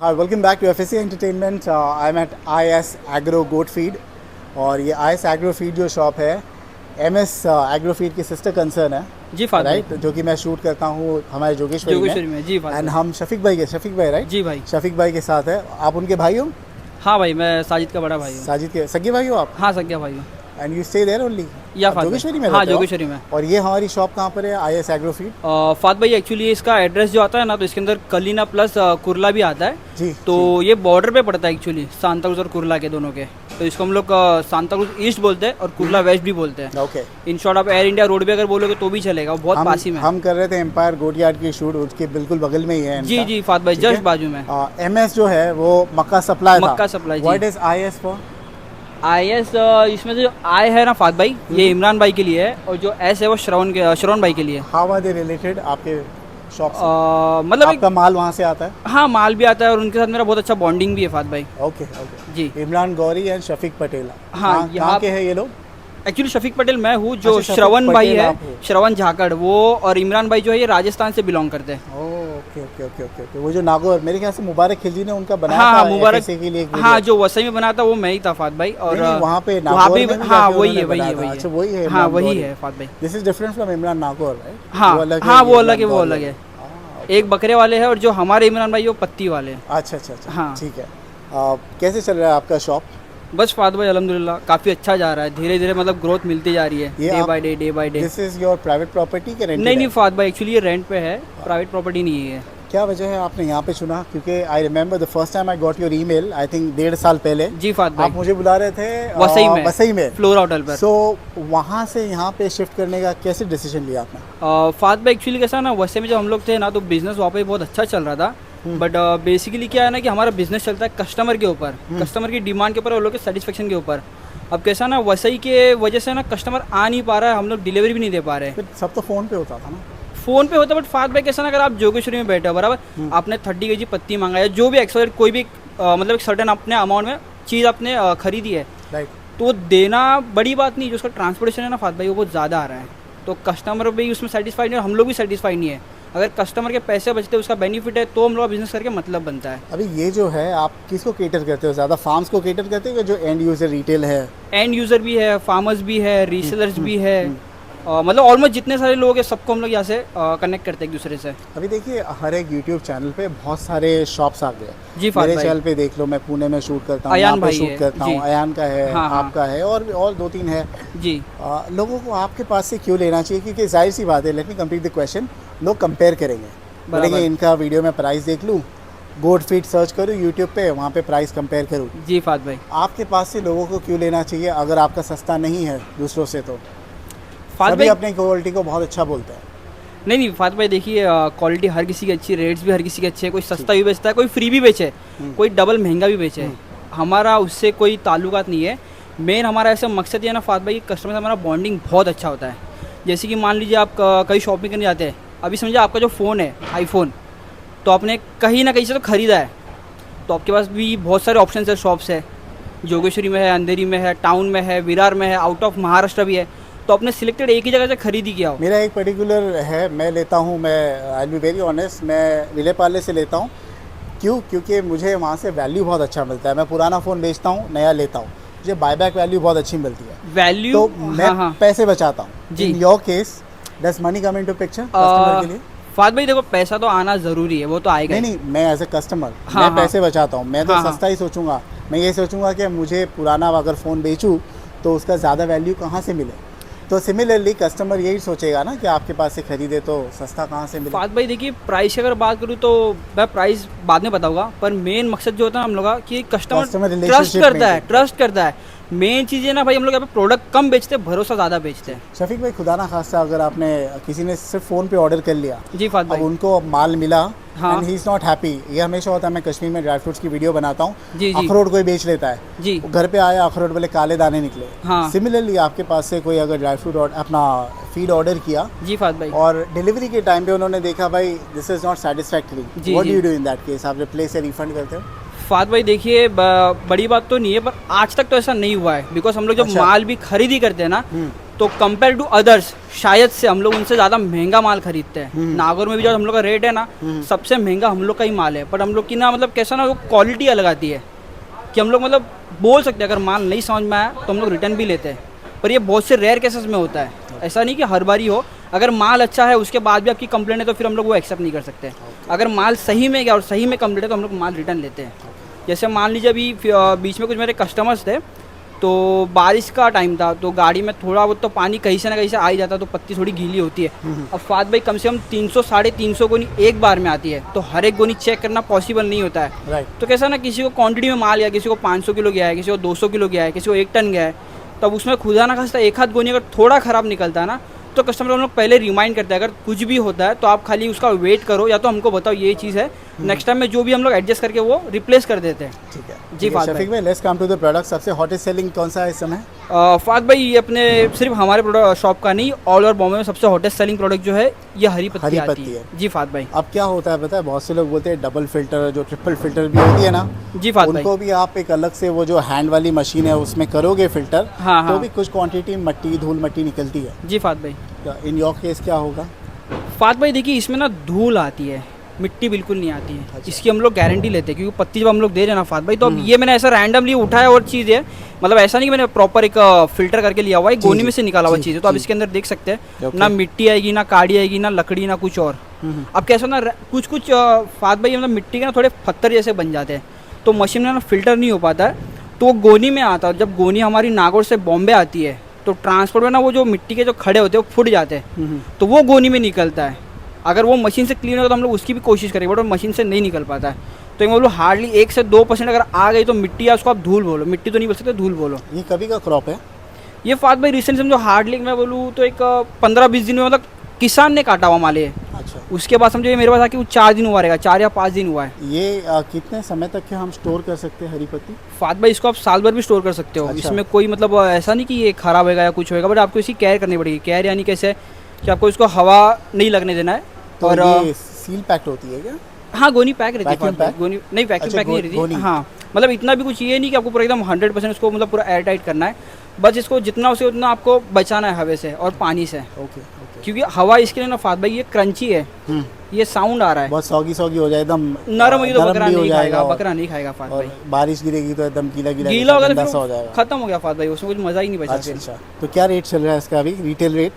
Hi, welcome back to FSC Entertainment. I'm at IS Agro Goat Feed और ये IS Agro Feed जो shop है MS Agro Feed की sister concern है जी father right जो कि मैं शूट करता हूँ हमारे जोगेश्वरी में जी फादर एंड हम शफीक भाई राइट जी भाई शफीक भाई के साथ है आप उनके भाई हो हाँ भाई मैं साजिद का बड़ा भाई हूँ साजिद के सगे भाई हो आप हाँ सग्या भाई हूँ and you stay there only या फादर जोगेश्वरी में हाँ रहते हो? जोगेश्वरी में और ये हमारी शॉप कहाँ पर है IS Agro Feed फाद भाई एक्चुअली इसका एड्रेस जो आता है ना तो इसके अंदर कलीना प्लस कुरला भी आता है जी तो ये बॉर्डर पे पड़ता है एक्चुअली सांताक्रूज और कुरला के दोनों के तो इसको हम लोग सांताक्रूज ईस्ट बोलते हैं और कुरला वेस्ट भी बोलते हैं ओके इन शॉर्ट आप एयर इंडिया रोड पे अगर बोलोगे तो भी चलेगा वो बहुत पास ही में हम कर रहे थे एम्पायर गोट यार्ड की शूट उसके बिल्कुल बगल में ही है जी जी फाद भाई जस्ट बाजू में MS जो है वो मक्का सप्लाई था मक्का supply what is IS for IS इसमें जो आई है ना फाद भाई ये इमरान भाई के लिए है और जो S है वो श्रवण भाई के लिए हाउ आर दे रिलेटेड आपके शॉप से मतलब आपका माल वहाँ से आता है हाँ माल भी आता है और उनके साथ मेरा बहुत अच्छा बॉन्डिंग भी है फाद भाई ओके ओके जी इमरान गौरी एंड शफीक पटेल हाँ, कहाँ के हैं ये लोग एक्चुअली शफीक पटेल मैं हूँ जो अच्छा, शफीक श्रवण भाई पटेल है आप हो। श्रवण झाकड़ वो और इमरान भाई जो है ये राजस्थान से बिलोंग करते हैं okay okay okay okay okay वो जो नागौर मेरे ख्याल से मुबारक खिलजी ने उनका बनाया हाँ था मुबारक FSA के लिए एक हाँ जो वसई में बना था वो मैं ही था फाद भाई और वहाँ पे वहाँ नागौर पे में भी हाँ जाके वही है उन्होंने वही है बनाया था। वही अच्छा है वही है हाँ इमरान वही गौरी। है फाद भाई this is different from Imran Nagaur right हाँ हाँ वो अलग है वो अलग है हाँ, एक बकरे वाले हैं और जो हमारे इमरान भाई वो पत्ती वाले हैं अच्छा अच्छा अच्छा हाँ। ठीक है कैसे चल रहा है आपका शॉप बस फाद भाई अल्हम्दुलिल्लाह काफ़ी अच्छा जा रहा है धीरे धीरे मतलब ग्रोथ मिलती जा रही है ये डे आप- by day this is your private property के रेंट नहीं नहीं फाद भाई एक्चुअली ये रेंट पे है प्राइवेट प्रॉपर्टी नहीं है क्या वजह है आपने यहाँ पे चुना क्योंकि I remember the first time I got your email I think 1.5 साल पहले जी फाद भाई आप मुझे बुला रहे थे वसई में फ्लोरा होटल पर सो वहाँ से यहाँ पे शिफ्ट करने का कैसे डिसीजन लिया आपने फाद भाई एक्चुअली कैसा ना वैसे में जब हम लोग थे ना तो बिजनेस वहाँ पे बहुत अच्छा चल रहा था बट बेसिकली क्या है ना कि हमारा बिजनेस चलता है कस्टमर के ऊपर कस्टमर की डिमांड के ऊपर और लोग के सेटिस्फेक्शन के ऊपर अब कैसा ना वसई के वजह से ना कस्टमर आ नहीं पा रहा है हम लोग डिलीवरी भी नहीं दे पा रहे फिर सब तो फ़ोन पे होता था ना फ़ोन पे होता है बट फाद भाई कैसा ना अगर आप जोगेश्वरी में बैठे हो बराबर आपने 30 kg पत्ती मंगाया है जो भी एक्सपायर कोई भी मतलब एक सर्टेन अपने अमाउंट में चीज़ आपने खरीदी है राइट तो देना बड़ी बात नहीं जो उसका ट्रांसपोर्टेशन है ना फाद भाई वो बहुत ज़्यादा आ रहा है तो कस्टमर भी उसमें सेटिस्फाइड नहीं है और हम लोग भी सेटिस्फाइड नहीं है अगर कस्टमर के पैसे बचते हैं उसका बेनिफिट है तो हम लोग बिजनेस करके मतलब बनता है अभी ये जो है आप किसको केटर करते हो ज़्यादा फार्म्स को केटर करते हो या जो एंड यूजर रिटेल है एंड यूज़र भी है फार्मर्स भी है रीसेलर्स भी है मतलब ऑलमोस्ट जितने सारे लोग हैं सबको हम लोग यहाँ से कनेक्ट करते हैं एक दूसरे से अभी देखिए हर एक यूट्यूब चैनल पे बहुत सारे शॉप्स आ गए जी फाद मेरे भाई चैनल पे देख लो मैं पुणे में शूट करता हूँ अयान यहाँ पे भाई शूट है, करता हूँ जी। अयान का है हाँ, हाँ। आपका है और 2-3 है जी लोगों को आपके पास से क्यों लेना चाहिए क्योंकि जाहिर सी बात है let me complete the question लोग कंपेयर करेंगे बोलेंगे इनका वीडियो में प्राइस देख लूँ गोट फीड सर्च करूँ यूट्यूब पे वहाँ पे प्राइस कंपेयर करूँ जी फाद भाई आपके पास से लोगों को क्यों लेना चाहिए अगर आपका सस्ता नहीं है दूसरों से तो फाद सभी भाई अपनी क्वालिटी को बहुत अच्छा बोलते हैं नहीं फाद भाई देखिए क्वालिटी हर किसी की अच्छी रेट्स भी हर किसी के अच्छे हैं कोई सस्ता भी बेचता है कोई फ्री भी बेचे कोई डबल महंगा भी बेचे हमारा उससे कोई ताल्लुकात नहीं है मेन हमारा ऐसा मकसद ये है ना फाद भाई कस्टमर से हमारा बॉन्डिंग बहुत अच्छा होता है जैसे कि मान लीजिए आप कहीं शॉपिंग करने जाते हैं अभी समझिए आपका जो फ़ोन है आईफोन तो आपने कहीं ना कहीं से तो ख़रीदा है तो आपके पास भी बहुत सारे ऑप्शन है शॉप्स है जोगेश्वरी में है अंधेरी में है टाउन में है विरार में है आउट ऑफ महाराष्ट्र भी है तो आपने सिलेक्टेड एक ही जगह से खरीदी किया हो मेरा एक पर्टिकुलर है मैं लेता हूँ मैं आई बी वेरी ऑनेस्ट मैं विले पार्ले से लेता हूँ क्योंकि मुझे वहाँ से वैल्यू बहुत अच्छा मिलता है मैं पुराना फ़ोन बेचता हूँ नया लेता हूँ मुझे बायबैक वैल्यू बहुत अच्छी मिलती है वैल्यू तो मैं पैसे बचाता हूँ जी। In your case does money come into picture customer के लिए फाद भाई देखो पैसा तो आना ज़रूरी है वो तो आएगा नहीं ही। मैं एज ए कस्टमर हाँ, मैं हाँ। पैसे बचाता हूँ मैं तो हाँ, सस्ता ही सोचूंगा मैं ये सोचूंगा कि मुझे पुराना अगर फ़ोन बेचूँ तो उसका ज़्यादा वैल्यू कहाँ से मिले तो सिमिलरली कस्टमर यही सोचेगा ना कि आपके पास से खरीदे तो सस्ता कहाँ से मिले फाद भाई देखिए प्राइस की अगर बात करूँ तो मैं प्राइस बाद में बताऊंगा पर मेन मकसद जो होता है हम लोग का कि Customer कस्टमर relationship ट्रस्ट करता है मेन चीज़ है ना भाई हम लोग यहाँ पे प्रोडक्ट कम बेचते हैं भरोसा ज़्यादा बेचते हैं शफीक भाई खुदा ना खास्ता अगर आपने किसी ने सिर्फ फ़ोन पे ऑर्डर कर लिया जी फाद अब भाई उनको माल मिला हाँ। And he is not happy ये हमेशा होता है मैं कश्मीर में ड्राई फ्रूट्स की वीडियो बनाता हूँ जी, जी। अखरोट कोई बेच लेता है जी वो घर पे आया अखरोट वाले काले दाने निकले हाँ। सिमिलरली आपके पास से कोई अगर ड्राई फ्रूट अपना फीड ऑर्डर किया जी फाद भाई और डिलीवरी के टाइम पे उन्होंने देखा भाई दिस इज़ नॉट सेटिस्फैक्टरी जी, व्हाट डू जी। You do in that case आप रिप्लेस या रिफंड करते हो फाद भाई देखिए बड़ी बात तो नहीं है पर आज तक तो ऐसा नहीं हुआ है बिकॉज हम लोग जब अच्छा। माल भी खरीदी करते हैं ना तो कंपेयर टू अदर्स शायद से हम लोग उनसे ज़्यादा महंगा माल खरीदते हैं। नागौर में भी जो हम लोग का रेट है ना, सबसे महंगा हम लोग का ही माल है। बट हम लोग की ना मतलब कैसा ना, वो क्वालिटी अलग आती है कि हम लोग मतलब बोल सकते हैं अगर माल नहीं समझ में आया तो हम लोग रिटर्न भी लेते हैं। पर ये बहुत से रेयर केसेस में होता है, ऐसा नहीं कि हर बारी हो। अगर माल अच्छा है उसके बाद भी आपकी कंप्लेंट है तो फिर हम लोग वो एक्सेप्ट नहीं कर सकते। अगर माल सही में गया और सही में कंप्लेंट है तो हम लोग माल रिटर्न लेते हैं। जैसे मान लीजिए अभी बीच में कुछ मेरे कस्टमर्स थे, तो बारिश का टाइम था, तो गाड़ी में थोड़ा बहुत तो पानी कहीं से ना कहीं से आ ही जाता, तो पत्ती थोड़ी गीली होती है। अब फात भाई कम से कम 300 350 गोनी एक बार में आती है, तो हर एक गोनी चेक करना पॉसिबल नहीं होता है। राइट। तो कैसा ना, किसी को क्वांटिटी में माल गया, किसी को 500 किलो गया है, किसी को 200 किलो गया है, किसी को 1 टन गया है, तब उसमें खुदा ना खास्ता एक हाथ गोनी अगर थोड़ा ख़राब निकलता है ना, तो कस्टमर हम लोग पहले रिमाइंड करते हैं अगर कुछ भी होता है तो आप खाली उसका वेट करो, या तो हमको बताओ ये चीज़ है, नेक्स्ट टाइम में जो भी हम लोग एडजस्ट करके वो रिप्लेस कर देते हैं। ठीक है जी फात शफीक भाई, let's come to the product. सबसे हॉटेस्ट सेलिंग कौन सा है इस समय? फात भाई, ये अपने सिर्फ हमारे प्रोडक्ट शॉप का नहीं, ऑल ओवर बॉम्बे में सबसे हॉटेस्ट सेलिंग प्रोडक्ट जो है ये हरी पत्ती आती है। जी फात भाई। अब क्या होता है पता है, बहुत से लोग बोलते हैं डबल फिल्टर जो ट्रिपल फिल्टर भी होती है ना, जी फात भाई, उनको भी आप एक अलग से वो जो हैंड वाली मशीन है उसमें करोगे फिल्टर, हाँ तो हाँ भी कुछ क्वांटिटी मट्टी धूल मट्टी निकलती है। जी फात भाई। इन योर केस क्या होगा? फात भाई देखिए, इसमें ना धूल आती है, मिट्टी बिल्कुल नहीं आती है। अच्छा। इसकी हम लोग गारंटी लेते हैं, क्योंकि पत्ती जब हम लोग दे रहे हैं ना फात भाई, तो अब ये मैंने ऐसा रैंडमली उठाया और चीज़ है, मतलब ऐसा नहीं कि मैंने प्रॉपर एक फिल्टर करके लिया हुआ है, गोनी में से निकाला हुआ चीज़ है। तो आप इसके अंदर देख सकते हैं ना मिट्टी आएगी, ना काड़ी आएगी, ना लकड़ी, ना कुछ और। अब कैसा ना, कुछ कुछ फात भाई मतलब मिट्टी के ना थोड़े पत्थर जैसे बन जाते हैं, तो मशीन में ना फिल्टर नहीं हो पाता है, तो वो गोनी में आता है। जब गोनी हमारी नागौर से बॉम्बे आती है, तो ट्रांसपोर्ट में ना वो जो मिट्टी के जो खड़े होते हैं वो फूट जाते हैं, तो वो गोनी में निकलता है। अगर वो मशीन से क्लीन होगा तो हम लोग उसकी भी कोशिश करेंगे, बट वो मशीन से नहीं निकल पाता है। तो ये बोलो हार्डली 1 से 2% अगर आ गई तो मिट्टी, या उसको आप धूल बोलो, मिट्टी तो नहीं बोल सकते, धूल बोलो। ये कभी का क्रॉप है? ये फात भाई रिसेंट समझो हार्डली मैं बोलूँ तो एक 15-20 दिन में, मतलब किसान ने काटा हुआ माल है। अच्छा। उसके बाद समझो ये मेरे पास आके वो 4 दिन हुआ रहेगा, 4 या 5 दिन हुआ है। ये कितने समय तक के हम स्टोर कर सकते हैं हरी पत्ती? फात भाई इसको आप साल भर भी स्टोर कर सकते हो। अच्छा। इसमें कोई मतलब ऐसा नहीं कि ये खराब होगा या कुछ होगा, बट आपको इसकी केयर करनी पड़ेगी। केयर यानी कैसे कि आपको इसको हवा नहीं लगने देना है। तो और ये सील पैक्ड होती है क्या? हाँ, गोनी पैक रहती है। Vacuum फात भाई, pack? गोनी नहीं, वैक्यूम अच्छा, पैक नहीं रहती। गोनी। हाँ, मतलब इतना भी कुछ ये नहीं कि आपको पूरा एकदम 100% उसको मतलब पूरा एयर टाइट करना है, बस इसको जितना उसे उतना आपको बचाना है हवा से और पानी से। Okay okay. क्योंकि हवा इसके लिए ना फात भाई, ये क्रंची है, ये साउंड आ रहा है, बहुत सौगी सौगी हो जाए, एकदम नरम होगी तो नरम बकरा भी हो नहीं जाएगा खाएगा, और- बकरा नहीं खाएगा फात और भाई। बारिश गिरेगी तो एकदम गीला गीला गीला होगा गंदा तो सा हो फिर जाएगा। खत्म हो गया फात भाई, उसमें कुछ मजा ही नहीं बचा अच्छा फिर। अच्छा। तो क्या रेट चल रहा है इसका अभी, रिटेल रेट?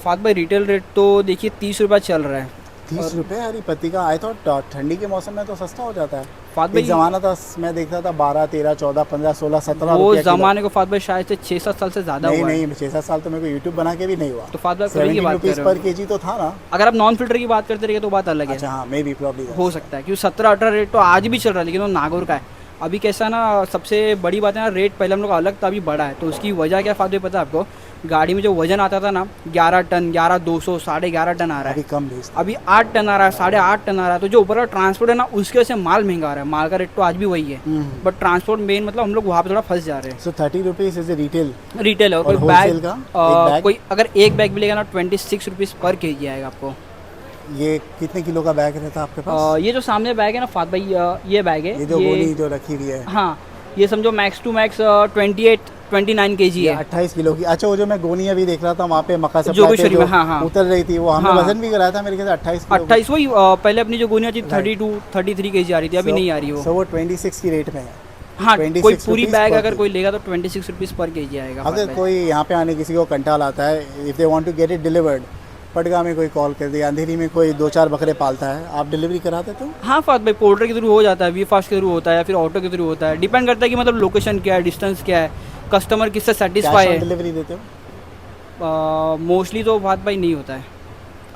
फात भाई रिटेल रेट तो देखिए 30 रुपये चल रहा है। 30 रुपये हरी पत्ती का? आई थॉट ठंडी के मौसम में तो सस्ता हो जाता है। फात एक भाई ज़माना था, मैं देखता था 12, 13, 14, 15, 16, 17 वो रुपये किलो। जमाने को फात भाई शायद से 6-7 साल से ज़्यादा नहीं हुआ है। नहीं, 6-7 साल तो मेरे को यूट्यूब बना के भी नहीं हुआ। तो फात भाई फिर की 70 बात कर रुपीज़ रहे पर हो। केजी तो था ना? अगर आप नॉन फिल्टर की बात करते रहिए तो बात अलग है। अच्छा हाँ, मे बी प्रॉब्ली हो सकता है, क्योंकि 17-18 रेट तो आज भी चल रहा है, लेकिन वो नागौर का है। अभी कैसा है ना, सबसे बड़ी बात है ना, रेट पहले हम लोग का अलग था, अभी बड़ा है। तो उसकी वजह क्या फात भाई पता है आपको? गाड़ी में जो वजन आता था ना 11 टन, 11,200, 11.5 टन आ रहा अभी है, कम भेजता। अभी 8 टन आ रहा है, 8.5 टन आ रहा है। तो जो ऊपर का ट्रांसपोर्ट है ना, उसके वजह से माल महंगा आ रहा है। माल का रेट तो आज भी वही है, बट ट्रांसपोर्ट मेन मतलब हम लोग वहाँ पे थोड़ा फंस जा रहे हैं। सो 30 rupees is a retail. Retail है, और और कोई wholesale का? एक बैग? कोई अगर एक बैग भी लेगा ना 26 रुपीज़ पर केजी आएगा आपको। ये कितने किलो का बैग रहता है आपके पास? ये जो सामने बैग है ना फात भाई, ये बैग है, ये जो गोली जो रखी हुई है, हाँ, ये समझो मैक्स टू मैक्स 28-29 केजी ये है। 28 किलो की। अच्छा, वो जो मैं गोनी अभी देख रहा था वहाँ पे मक्का जो सप्लाई भी पे शरीफ जो में, हाँ, हाँ। उतर रही थी, वो हमने हाँ। वजन भी कराया था मेरे ख्याल से 28 किलो। 28 वही पहले अपनी जो गोनिया थी 32-33 केजी आ रही थी, अभी नहीं आ रही वो। सो वो 26 की रेट में है। हाँ, 26 कोई पूरी रुपीस बैग पर अगर केजी। कोई लेगा तो 26 रुपीज़ पर केजी आएगा। अगर फात कोई यहाँ पे आने किसी को कंटाल आता है, if they want to get it delivered, पटगा में कोई कॉल कर दिया, अंधेरी में कोई 2-4 बकरे पालता है, आप डिलीवरी करा देते हो? हाँ फात भाई, पोर्टर के थ्रू हो जाता है, वी फास्ट के थ्रू होता है, या फिर ऑटो के थ्रू होता है। डिपेंड करता है कि मतलब लोकेशन क्या है, डिस्टेंस क्या है, कस्टमर किससे कैश सेटिस्फाई ऑन है। डिलीवरी देते हो? मोस्टली तो फात भाई नहीं होता है,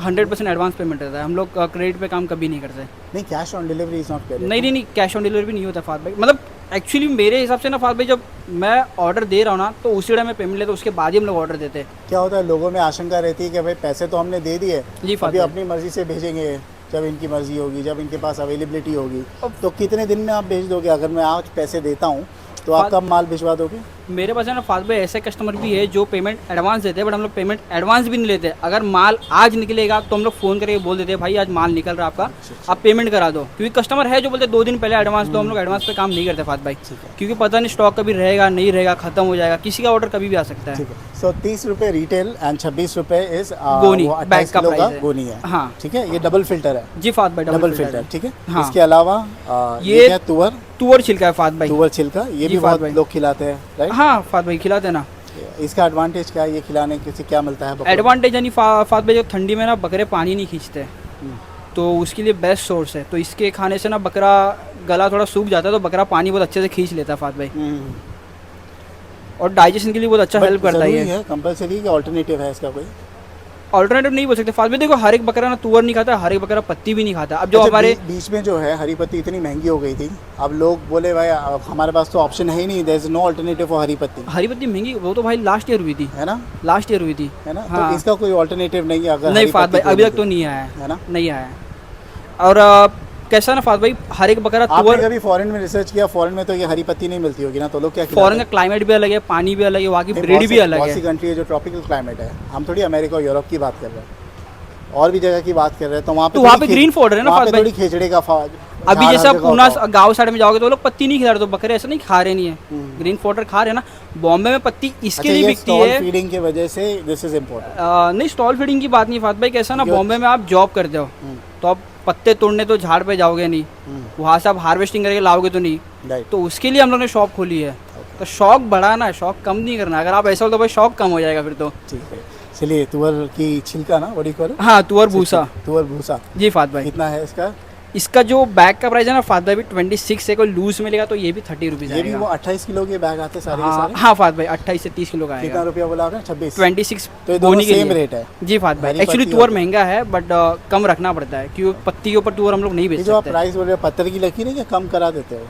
100% एडवांस पेमेंट रहता है। हम लोग क्रेडिट पे काम कभी नहीं करते। नहीं, cash on delivery is not credit. नहीं, कैश ऑन डिलीवरी भी नहीं होता फात भाई। मतलब एक्चुअली मेरे हिसाब से ना फात भाई, जब मैं ऑर्डर दे रहा हूँ ना, तो उसी टाइम में पेमेंट लेते, उसके बाद ही हम लोग ऑर्डर देते हैं। क्या होता है, लोगों में आशंका रहती है कि भाई पैसे तो हमने दे दिए, जी फात अभी भाई। अपनी मर्जी से भेजेंगे, जब इनकी मर्जी होगी, जब इनके पास अवेलेबिलिटी होगी। तो कितने दिन में आप भेज दोगे? अगर मैं आज पैसे देता हूँ तो आप कब माल भिजवा दोगे? मेरे पास है ना फास्ट भाई ऐसे कस्टमर भी है जो पेमेंट एडवांस देते हैं, बट हम लोग पेमेंट एडवांस भी नहीं लेते। अगर माल आज निकलेगा तो हम लोग फ़ोन करके बोल देते हैं भाई आज माल निकल रहा है आपका, आप पेमेंट करा दो। क्योंकि कस्टमर है जो बोलते 2 दिन पहले एडवांस दो, हम लोग एडवांस पे काम नहीं करते फास्ट भाई, क्योंकि पता नहीं स्टॉक कभी रहेगा नहीं रहेगा, खत्म हो जाएगा, किसी का ऑर्डर कभी भी आ सकता है। ठीक है। सो 30 रुपये रिटेल एंड 26 रुपये इज गोनी, बैग का किलो का प्राइस है। गोनी है। हाँ ठीक है, ये डबल फिल्टर है। जी फास्ट भाई डबल फिल्टर, ठीक है। हाँ। इसके अलावा ये क्या तुअर तुअर छिलका है फास्ट भाई। तुअर छिलका, ये जी, भी फास्ट बहुत भाई। लोग खिलाते हैं, राइट। हाँ फास्ट भाई खिलाते हैं ना। इसका एडवांटेज क्या है, ये खिलाने से क्या मिलता है? एडवांटेज यानी फास्ट भाई जब ठंडी में ना बकरे पानी नहीं खींचते, हम्म। तो उसके लिए बेस्ट सोर्स है। तो इसके खाने से ना बकरा गला थोड़ा सूख जाता है, तो बकरा पानी बहुत अच्छे से खींच लेता है फास्ट भाई, और डाइजेशन के लिए बहुत अच्छा हेल्प करता है ये। है कंपलसरी कि अल्टरनेटिव है इसका कोई? ऑल्टरनेटिव नहीं बोल सकते फास्ट भाई। देखो हर एक बकरा ना तुअर नहीं खाता, हर एक बकरा पत्ती भी नहीं खाता। अब जो अच्छा, हमारे बीच में जो है हरी पत्ती इतनी महंगी हो गई थी, अब लोग बोले भाई अब हमारे पास तो ऑप्शन है ही नहीं, there is no alternative for हरी पत्ती, हरी पत्ती महंगी, वो तो भाई लास्ट ईयर हुई थी, है ना? लास्ट ईयर हुई थी, है ना? हाँ। तो इसका कोई अल्टरनेटिव नहीं है अगर नहीं हरी फास्ट पत्ती भाई अभी कोई तक तो नहीं आया है ना? नहीं आया है। और कैसा ना फास्ट भाई हर एक बकरा आपने तुअर, कभी फॉरेन में रिसर्च किया? फॉरेन में तो ये हरी पत्ती नहीं मिलती होगी ना, तो लोग क्या फॉरेन का क्लाइमेट भी अलग है, पानी भी अलग है, वहाँ की ब्रीड भी अलग बहुत सी है। कंट्री है जो ट्रॉपिकल क्लाइमेट है, हम थोड़ी अमेरिका और यूरोप की बात कर रहे हैं, और भी जगह की बात कर रहे हैं, तो वहाँ पे तो वहाँ थोड़ी पे ग्रीन फॉर्डर है ना वहाँ फास्ट पे भाई। थोड़ी खेजड़े का अभी जैसे आप पूना गाँव साइड में जाओगे तो वो लोग पत्ती नहीं खिला रहे, तो बकरे ऐसा नहीं खा रहे नहीं है, ग्रीन फॉर्डर खा रहे हैं ना। बॉम्बे में पत्ती इसके लिए बिकती है, फीडिंग की वजह से दिस इज इम्पोर्टेंट। नहीं स्टॉल फीडिंग की बात नहीं फास्ट भाई। कैसा ना बॉम्बे में आप जॉब करते हो तो आप पत्ते तोड़ने तो झाड़ पे जाओगे नहीं, वहाँ से आप हार्वेस्टिंग करके लाओगे तो नहीं, राइट। तो उसके लिए हम लोग ने शॉप खोली है। तो शौक बढ़ाना है, शौक कम नहीं करना। अगर आप ऐसा हो तो भाई शौक कम हो जाएगा फिर तो। ठीक है, चलिए तुअर की छिलका ना, बड़ी कर हाँ तुअर भूसा, तुअर भूसा जी फास्ट भाई। कितना है इसका? इसका जो बैग का प्राइस है ना फास्ट भाई 26 है, कोई लूज मिलेगा तो ये भी 30 रुपीज़ ये भी वो आएगा। 28 किलो के बैग आते हैं सारे के हाँ सारे? हाँ फास्ट भाई 28 से 30 किलो का कितना आएगा। रुपया बोला आपने? 26? 26 तो ये दोनों बोनी के सेम लिए। रेट है? जी फास्ट भाई। हरी एक्चुअली पत्ती तुअर और- महंगा है, बट कम रखना पड़ता है क्योंकि पत्ती के ऊपर तुअर हम लोग नहीं ये बेच जो आप सकते। प्राइस बोल रहे हो पत्थर की लकीर है, क्या कम करा देते हो?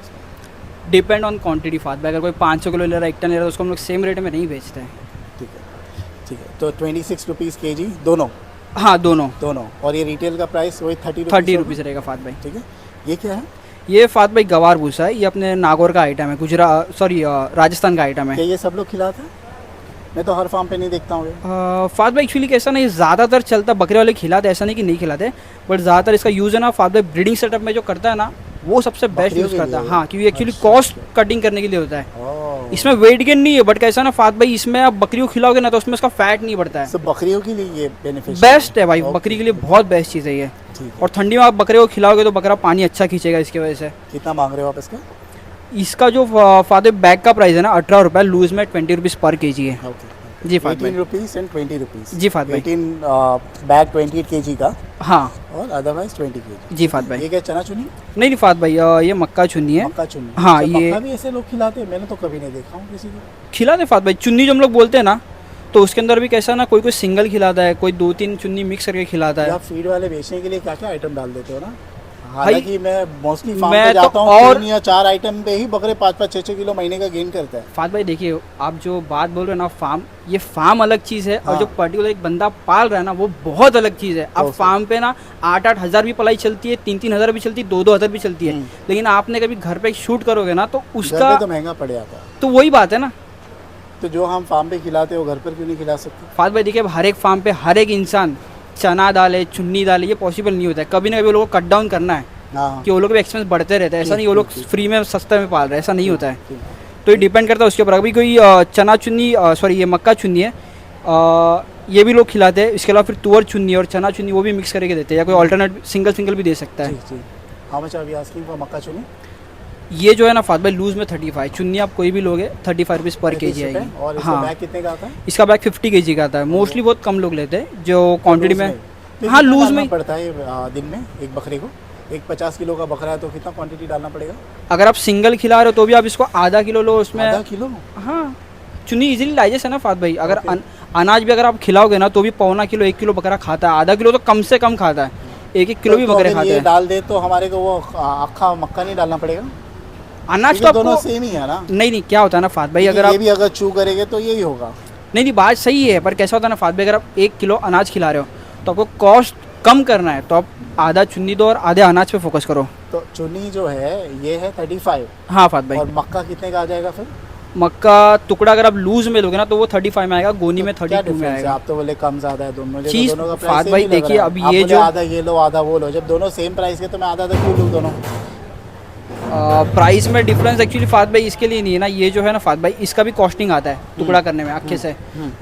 डिपेंड ऑन क्वांटिटी फास्ट भाई। अगर कोई 500 किलो ले रहा है, 1 टन ले रहा है, तो उसको हम लोग सेम रेट में नहीं बेचते हैं। ठीक है, ठीक है। तो 26 रुपीज़ के जी दोनों हाँ दोनों दोनों, और ये रिटेल का प्राइस वही 30 रुपीज़ रहेगा फास्ट भाई। ठीक है। ये क्या है? ये फास्ट भाई गवार भूसा है, ये अपने नागौर का आइटम है, राजस्थान का आइटम है। क्या ये सब लोग खिलाते हैं? मैं तो हर फार्म पे नहीं देखता हूँ ये। फास्ट भाई एक्चुअली कैसा नहीं, ज़्यादातर चलता बकरे वाले खिलाते, ऐसा नहीं कि नहीं खिलाते, बट ज़्यादातर इसका यूज़ है ना फास्ट भाई ब्रीडिंग सेटअप में जो करता है ना, वो सबसे बेस्ट बकरियों यूज़ के करता है। लिए? हाँ क्योंकि एक्चुअली अच्छा, कॉस्ट कटिंग करने के लिए होता है। ओह। इसमें वेट गेन नहीं है, बट कैसा ना फास्ट भाई इसमें आप बकरियों खिलाओगे ना तो उसमें उसका फैट नहीं बढ़ता है। सब बकरियों के लिए ये बेनिफिशियल बेस्ट है भाई, बकरी के लिए बहुत बेस्ट चीज़ है ये। ठीक है। और ठंडी में आप बकरे को खिलाओगे तो बकरा पानी अच्छा खींचेगा इसकी वजह से। कितना मांग रहे हो आप इसका? इसका जो फादर बैग का प्राइस है ना 18 रुपये, लूज में 20 रुपीज़ पर केजी है। ओके। जी फात 18 भाई। Rupees and 20 rupees. जी फात भाई। 18 बैग 28 kg का, हाँ और अदरवाइज 20 kg। जी फात भाई। ये क्या चना चुनी? नहीं फात भाई, ये मक्का चुन्नी है। मक्का चुनी? हाँ, अच्छा, ये- मक्का भी ऐसे लोग खिलाते हैं? मैंने तो कभी नहीं देखा हूँ किसी को। खिलाते फात भाई, चुन्नी जो हम लोग बोलते हैं ना, तो उसके अंदर भी कैसा ना, कोई कोई सिंगल खिलाता है, कोई 2-3 चुन्नी मिक्स करके खिलाता या है। फीड वाले बेचने के लिए क्या क्या आइटम डाल देते हो ना? हालांकि मैं मोस्टली फार्म मैं पे तो जाता हूँ, और- 3 या 4 आइटम पे ही बकरे 5-5, 6-6 किलो महीने का गेन करता है। फात भाई देखिए, आप जो बात बोल रहे हो ना फार्म, ये फार्म अलग चीज़ है, और हाँ। जो पर्टिकुलर एक बंदा पाल रहा है ना, वो बहुत अलग चीज़ है। अब तो फार्म पे ना 8-8 हज़ार भी पलाई चलती है, 3-3 हज़ार भी चलती है, 2-2 हज़ार भी चलती है। लेकिन आपने कभी घर पे शूट करोगे ना तो घर उसका पे तो महंगा पड़ जाता है। तो वही बात है ना। तो जो हम फार्म पे खिलाते हो घर पर क्यों नहीं खिला सकते? फात भाई देखिए, अब हर एक फार्म पे हर एक इंसान चना डाले, चुन्नी डाले, ये पॉसिबल नहीं होता है। कभी ना कभी वो लोगों को कट डाउन करना है, हाँ। कि वो लोग भी एक्सपेंस बढ़ते रहते हैं। ऐसा नहीं वो लोग फ्री में सस्ते में पाल रहे हैं, ऐसा नहीं होता है। ठीक। तो ये डिपेंड करता है उसके ऊपर। अभी कोई चना चुन्नी, सॉरी ये मक्का चुन्नी है, ये भी लोग खिलाते हैं। इसके अलावा फिर तुअर चुन्नी और चना चुन्नी वो भी मिक्स करके देते हैं, या कोई ऑल्टरनेट सिंगल भी दे सकता है। ठीक ठीक। How much are we asking for मक्का चुनी? ये जो है ना फात भाई लूज में 35, चुन्नी आप कोई भी लोगे 35 रुपीज़ पर के जी 30 रुपए। आएगी। और इसका हाँ, बैग कितने का आता है? इसका बैग 50 kg का आता है। मोस्टली बहुत कम लोग लेते हैं जो क्वान्टिटी में। तो हाँ, कितना लूज डालना में। पड़ता है दिन में एक बकरे को? एक 50 किलो का बकरा है तो कितना क्वांटिटी डालना पड़ेगा? अगर आप सिंगल खिला रहे हो तो भी आप इसको आधा किलो लो उसमें। आधा किलो? हाँ, चुन्नी इजीली डाइजेस्ट है ना फात भाई। अगर Okay. अनाज भी अगर आप खिलाओगे ना तो भी 1.25 किलो 1 किलो बकरा खाता है। आधा किलो तो कम से कम खाता है, 1-1 किलो भी तो बकरे अगर खाते ये हैं। डाल दे तो हमारे को वो अक्खा मक्का नहीं डालना पड़ेगा? अनाज तो क्योंकि दोनों आपको सेम ही है ना? नहीं क्या होता है ना फात भाई, अगर ये आप भी अगर चू करेंगे तो यही होगा। नहीं बात सही है, पर कैसा होता है ना फात भाई, अगर आप 1 किलो अनाज खिला रहे हो तो आपको कॉस्ट कम करना है, तो आप आधा चुन्नी दो और आधे अनाज पे फोकस करो। तो चुन्नी जो है ये है 35, हाँ फात भाई। और मक्का कितने का आ जाएगा फिर? मक्का टुकड़ा अगर आप लूज में लोगे ना तो वो 35 में आएगा, गोनी में क्या 32 में difference है? आएगा। आप तो बोले कम ज़्यादा है दोनों, मुझे तो चीज़ दोनों का प्राइस फात सेम भाई ही लग देखिए, रहा है। अब आप ये बोले जो आधा ये लो आधा वो लो, जब दोनों सेम प्राइस के तो मैं आधा क्यों लूँ दोनों? प्राइस में डिफरेंस एक्चुअली फात भाई इसके लिए नहीं है ना, ये जो है ना फात भाई इसका भी कॉस्टिंग आता है टुकड़ा करने में अक्खे से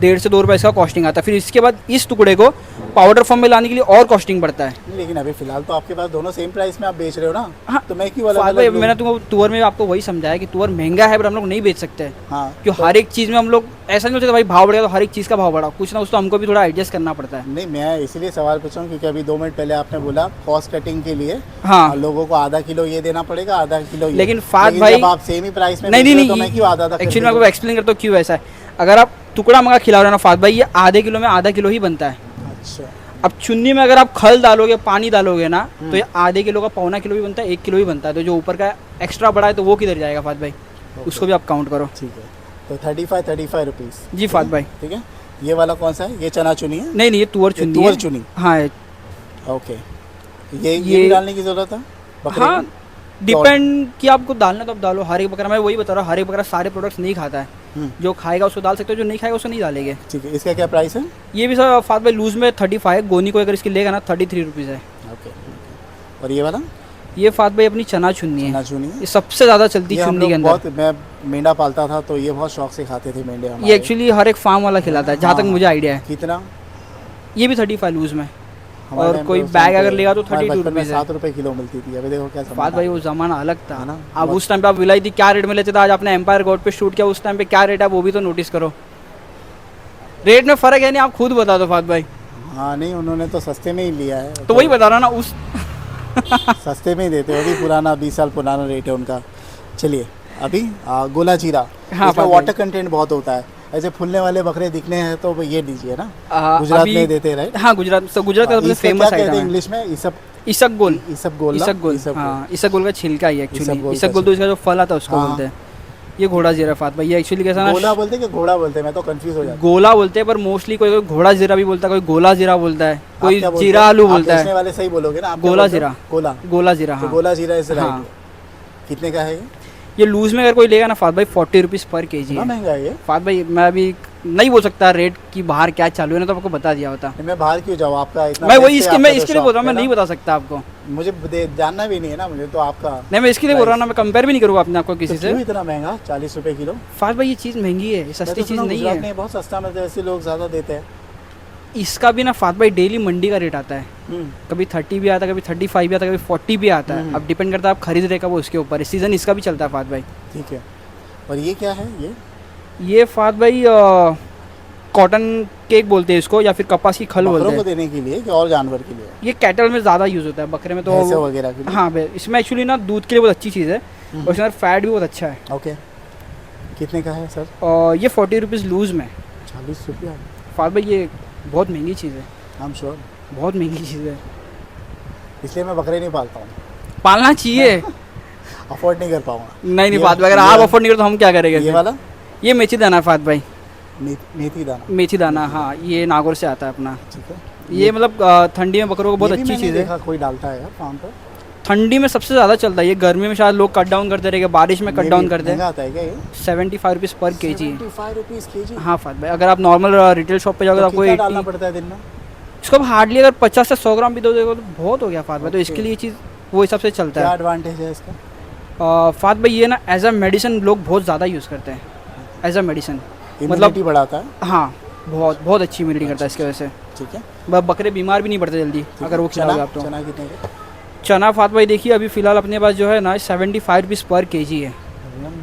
1.5 से 2 रुपये इसका कॉस्टिंग आता है। फिर इसके बाद इस टुकड़े को पाउडर फॉर्म में लाने के लिए और कॉस्टिंग बढ़ता है। नहीं, लेकिन अभी फिलहाल तो आपके पास दोनों सेम प्राइस में आप बेच रहे हो ना। हाँ, तो मैं क्यों अलग फात भाई अलग मैंने तुमको तुअर में आपको वही समझाया कि तुअर महंगा है पर हम लोग नहीं बेच सकते हैं, हाँ क्यों हर एक चीज़ में हम लोग ऐसा नहीं होता भाई भाव बढ़ेगा तो हर एक चीज़ का भाव बढ़ा, कुछ ना कुछ तो हमको भी थोड़ा एडजस्ट करना पड़ता है। नहीं, मैं इसीलिए सवाल पूछ रहा हूँ क्योंकि अभी 2 मिनट पहले आपने बोला कॉस्ट कटिंग के लिए हाँ, लोगों को आधा किलो ये देना पड़ेगा आधा किलो ये। लेकिन फात भाई जब आप सेम ही प्राइस में नहीं बेच नहीं रहे हो तो मैं क्यों आधा आधा एक्चुअली मैं आपको एक्सप्लेन करता हूँ क्यों ऐसा है। अगर आप टुकड़ा मंगा खिला रहे हो ना फात भाई, ये आधे किलो में आधा किलो ही बनता है। अच्छा, अब चुन्नी में अगर आप खल डालोगे पानी डालोगे ना तो ये आधे किलो का पौना किलो भी बनता है, 1 किलो भी बनता है। तो जो ऊपर का एक्स्ट्रा बड़ा है तो वो किधर जाएगा फात भाई, उसको भी आप काउंट करो। ठीक है, तो 35 रुपीज़। जी फात भाई। ठीक है, ये वाला कौन सा है? ये चना चुनी है? नहीं नहीं ये तुअर चुन्नी तुअर है। चुनी, हाँ ओके। ये भी डालने की ज़रूरत है बकरे हाँ, में? डिपेंड कि आपको डालना तो आप डालो। हर एक बकरा, मैं वही बता रहा हूँ, हर एक बकरा सारे प्रोडक्ट्स नहीं खाता है। जो खाएगा उसको डाल सकते हो, जो नहीं खाएगा उसको नहीं डालेंगे। ठीक है, इसका क्या प्राइस है? ये भी सर फात भाई लूज में 35, गोनी को अगर इसकी लेगा ना 33 रुपीज़ है। ओके, और ये वाला ये फात भाई अपनी चना चुन्नी है, चना चुनी है? ये सबसे ज़्यादा चलती ये हम चुन्नी के लोग अंदर। बहुत, मैं मेंढा पालता था तो ये बहुत शौक से खाते थे मेंढे हमारे। ये एक्चुअली हर एक फार्म वाला खिलाता है जहाँ तक मुझे आइडिया है। कितना? ये भी 35 लूज में, हमारे और टाइम कोई पे उस बैग टाइम अगर पे लेगा तो हमारे 32 बचपन में रुपीज़ है। 7 रुपए किलो मिलती थी। अभी देखो क्या बात ज़माना भाई है। वो ज़माना अलग था है ना? अब उस टाइम पे आप विलायती क्या रेट में लेते थे, आज आपने एम्पायर गोड पे शूट किया, उस टाइम पे क्या रेट है वो भी तो नोटिस करो। रेट में फ़र्क है नहीं, आप खुद बता दो फात भाई। हाँ, नहीं उन्होंने तो सस्ते में ही लिया है। तो वही बता रहा ना उस सस्ते में ही देते हैं, अभी पुराना 20 साल पुराना रेट है उनका। चलिए अभी गोला जीरा, हाँ, इसमें पापा। वाटर कंटेंट बहुत होता है। ऐसे फूलने वाले बकरे दिखने हैं तो वो ये दीजिए ना, गुजरात अभी- में देते रहे। हाँ गुजरात का सबसे इसका फेमस क्या कहते आइटम हैं है इंग्लिश में? इसब इसबगोल। इसबगोल ना? इसबगोल, इसबगोल। हाँ इसबगोल का छिलका ही इसबगोल एक्चुअली। का इसबगोल तो इसका जो फल आता है उसको हाँ। बोलते हैं। ये घोड़ा जीरा फात भाई, ये एक्चुअली कैसा ना, गोला बोलते हैं कि घोड़ा बोलते हैं? मैं तो कंफ्यूज हो जाता हूँ। गोला बोलते हैं पर मोस्टली कोई कोई घोड़ा जीरा भी बोलता है, कोई गोला जीरा बोलता है, आप कोई क्या बोलते जीरा हैं? आलू आप बोलता बेचने है। वाले सही बोलोगे ना? आप क्या गोला बोलते हो? जीरा। गोला, गोला जीरा तो हाँ। गोला जीरा इज हाँ। राइट। कितने का है ये? ये लूज में अगर कोई लेगा ना फात भाई 40 रुपीज़ पर केजी इतना है। महंगा है ये? फात भाई मैं अभी नहीं बोल सकता रेट की बाहर क्या चालू है ना, तो आपको बता दिया होता। मैं बाहर क्यों जाऊँ? आपका इतना मैं वही बेचते इसके हैं, मैं आपका तो इसके लिए बोल रहा हूँ, मैं शौक है नहीं ना? बता सकता आपको। मुझे जानना भी नहीं है ना मुझे तो आपका। नहीं मैं इसके लिए बोल रहा हूँ ना, मैं कंपेयर भी नहीं करूँगा अपने आपको किसी तो से। क्यों इतना महंगा 40 रुपए किलो? फात भाई ये चीज़ महंगी है, ये मैं सस्ती तो चीज़ सुना नहीं गुजरात है। में बहुत सस्ता मिलता है, ऐसे लोग ज़्यादा देते हैं। इसका भी ना फात भाई डेली मंडी का रेट आता है, कभी 30 भी आता है, कभी 35 भी आता है, कभी 40 भी आता है। अब डिपेंड करता है आप खरीद रहे का वो उसके ऊपर है। सीज़न इसका भी चलता है फात भाई। ठीक है, और ये क्या है? ये फात भाई कॉटन केक बोलते हैं इसको, या फिर कपास की खल बोलते बकरों को हैं। देने के लिए कि और जानवर के लिए? ये कैटल में ज़्यादा यूज़ होता है, बकरे में तो भैंसे वगैरह के लिए? हाँ भाई इसमें एक्चुअली ना दूध के लिए बहुत अच्छी चीज़ है, और इसमें फैट भी बहुत अच्छा है। ओके, कितने का है सर? और ये 40 रुपीज़ लूज़ में। 40 रुपया? फात भाई ये बहुत महंगी चीज़ है, आई एम श्योर, बहुत महंगी चीज़ है, इसलिए मैं बकरे नहीं पालता हूँ, पालना चाहिए। अफोर्ड नहीं कर पाऊँगा। नहीं ये- फात भाई, अगर ये- आप अफोर्ड नहीं करो तो हम क्या करेंगे ये फिर? वाला ये मेथी दाना है फात भाई, मेथी दाना? मेथी दाना हाँ, ये नागौर से आता है अपना। ठीक है, ये मतलब ठंडी में बकरों को बहुत ये भी अच्छी मैंने चीज़ है। देखा कोई डालता है यार फार्म पर। ठंडी में सबसे ज़्यादा चलता है ये, गर्मी में शायद लोग कट डाउन करते रहेंगे, बारिश में कट डाउन करते हैं। महंगा आता है क्या ये? 75 रुपीज़ पर केजी है। 75 रुपीज़ केजी? हाँ फात भाई, अगर आप नॉर्मल रिटेल शॉप पे जाओगे तो आपको कितना डालना 80, पड़ता है दिन में? इसको आप हार्डली अगर 50 से 100 ग्राम भी दो देगा तो बहुत हो गया फात भाई। तो इसके लिए ये चीज़ वो हिसाब से चलता क्या है। एडवांटेज है इसका? फात भाई ये ना एज अ मेडिसिन लोग बहुत ज़्यादा यूज़ करते हैं, एज अ मेडिसिन। इम्यूनिटी बढ़ाता है? हाँ बहुत बहुत अच्छी इम्यूनिटी करता है इसकी वजह से। ठीक है, बकरे बीमार भी नहीं पड़ते जल्दी अगर वो खिलाओगे चना आप तो। चना कितने का? चना फात भाई देखिए अभी फ़िलहाल अपने पास जो है ना 75 रुपीज़ पर केजी है।